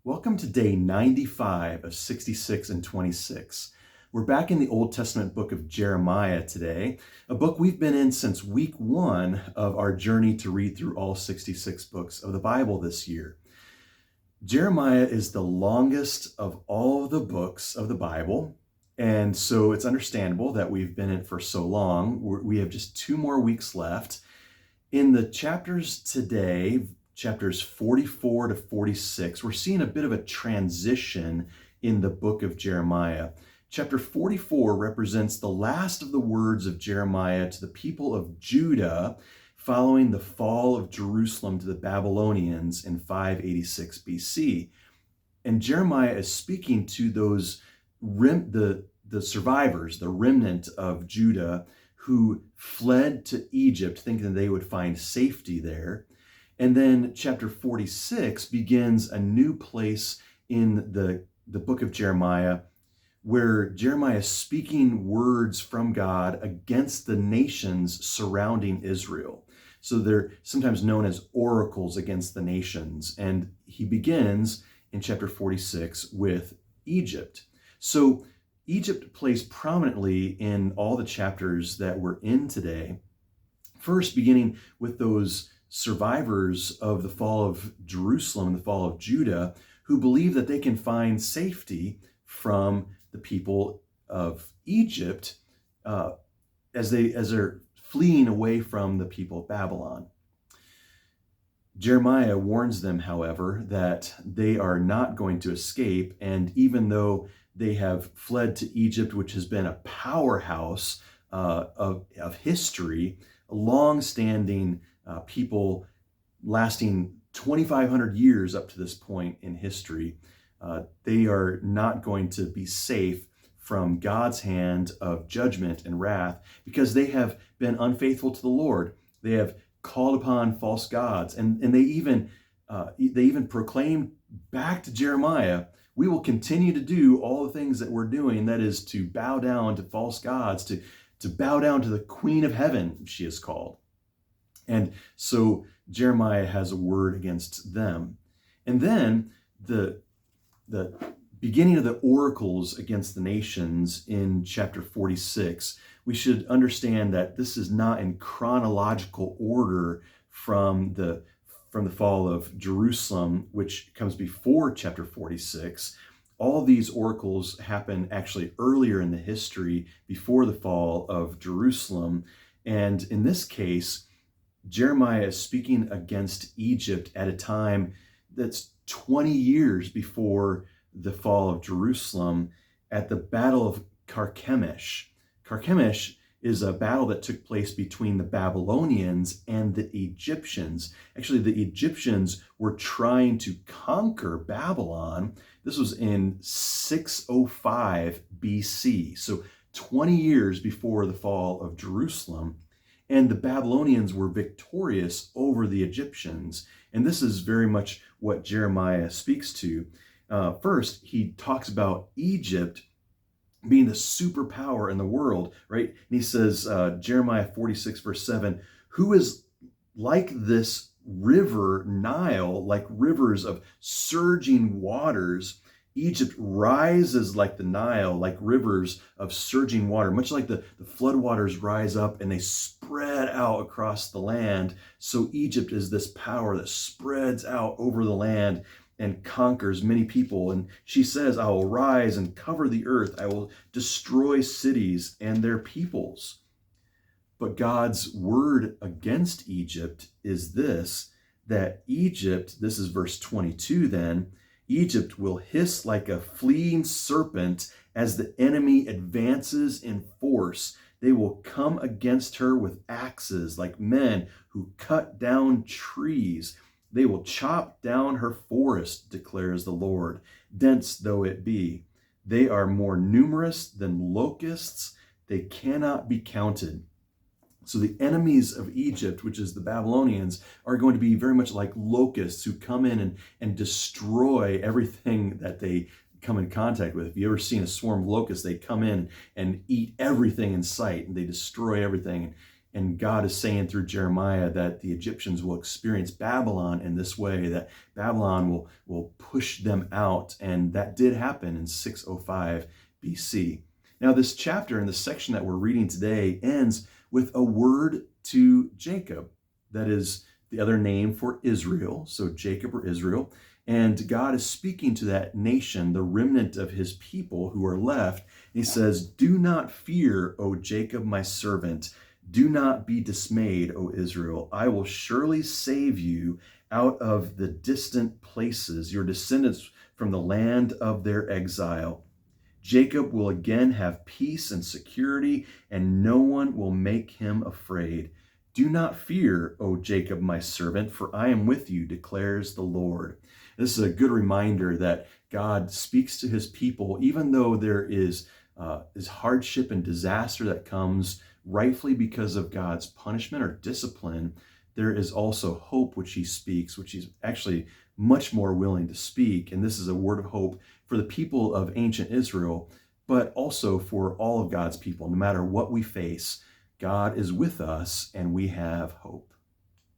Welcome to day 95 of 66 and 26. We're back in the Old Testament book of Jeremiah today, a book we've been in since week 1 of our journey to read through all 66 books of the Bible this year. Jeremiah is the longest of all of the books of the Bible, and so it's understandable that we've been in it for so long. We have just 2 more weeks left. In the chapters today, chapters 44 to 46, we're seeing a bit of a transition in the book of Jeremiah. Chapter 44 represents the last of the words of Jeremiah to the people of Judah following the fall of Jerusalem to the Babylonians in 586 BC. And Jeremiah is speaking to those the survivors, the remnant of Judah who fled to Egypt thinking they would find safety there. And then chapter 46 begins a new place in the book of Jeremiah where Jeremiah is speaking words from God against the nations surrounding Israel. So they're sometimes known as oracles against the nations. And he begins in chapter 46 with Egypt. So Egypt plays prominently in all the chapters that we're in today. First, beginning with those survivors of the fall of Jerusalem, the fall of Judah, who believe that they can find safety from the people of Egypt as they're fleeing away from the people of Babylon. Jeremiah warns them, however, that they are not going to escape, and even though they have fled to Egypt, which has been a powerhouse of history, a long-standing people lasting 2,500 years up to this point in history, they are not going to be safe from God's hand of judgment and wrath because they have been unfaithful to the Lord. They have called upon false gods, and they even proclaimed back to Jeremiah, we will continue to do all the things that we're doing, that is to bow down to false gods, to bow down to the Queen of Heaven, she is called. And so Jeremiah has a word against them. And then the beginning of the oracles against the nations in chapter 46, we should understand that this is not in chronological order from the fall of Jerusalem, which comes before chapter 46. All these oracles happen actually earlier in the history before the fall of Jerusalem. And in this case, Jeremiah is speaking against Egypt at a time that's 20 years before the fall of Jerusalem at the Battle of Carchemish. Carchemish is a battle that took place between the Babylonians and the Egyptians. Actually, the Egyptians were trying to conquer Babylon. This was in 605 BC, so 20 years before the fall of Jerusalem. And the Babylonians were victorious over the Egyptians. And this is very much what Jeremiah speaks to. First, he talks about Egypt being the superpower in the world, right? And he says, Jeremiah 46, verse 7, who is like this river Nile, like rivers of surging waters? Egypt rises like the Nile, like rivers of surging water, much like the floodwaters rise up and they spread out across the land. So Egypt is this power that spreads out over the land and conquers many people. And she says, I will rise and cover the earth. I will destroy cities and their peoples. But God's word against Egypt is this, that Egypt, this is verse 22 then, Egypt will hiss like a fleeing serpent as the enemy advances in force. They will come against her with axes like men who cut down trees. They will chop down her forest, declares the Lord, dense though it be. They are more numerous than locusts. They cannot be counted. So the enemies of Egypt, which is the Babylonians, are going to be very much like locusts who come in and destroy everything that they come in contact with. If you ever seen a swarm of locusts, they come in and eat everything in sight, and they destroy everything. And God is saying through Jeremiah that the Egyptians will experience Babylon in this way, that Babylon will push them out. And that did happen in 605 BC. Now, this chapter in the section that we're reading today ends with a word to Jacob. That is the other name for Israel. So Jacob or Israel. And God is speaking to that nation, the remnant of his people who are left. He says, "Do not fear, O Jacob, my servant. Do not be dismayed, O Israel. I will surely save you out of the distant places, your descendants from the land of their exile. Jacob will again have peace and security, and no one will make him afraid. Do not fear, O Jacob, my servant, for I am with you, declares the Lord." This is a good reminder that God speaks to his people, even though there is hardship and disaster that comes rightfully because of God's punishment or discipline. There is also hope which he speaks, which he's actually much more willing to speak. And this is a word of hope for the people of ancient Israel, but also for all of God's people. No matter what we face, God is with us and we have hope.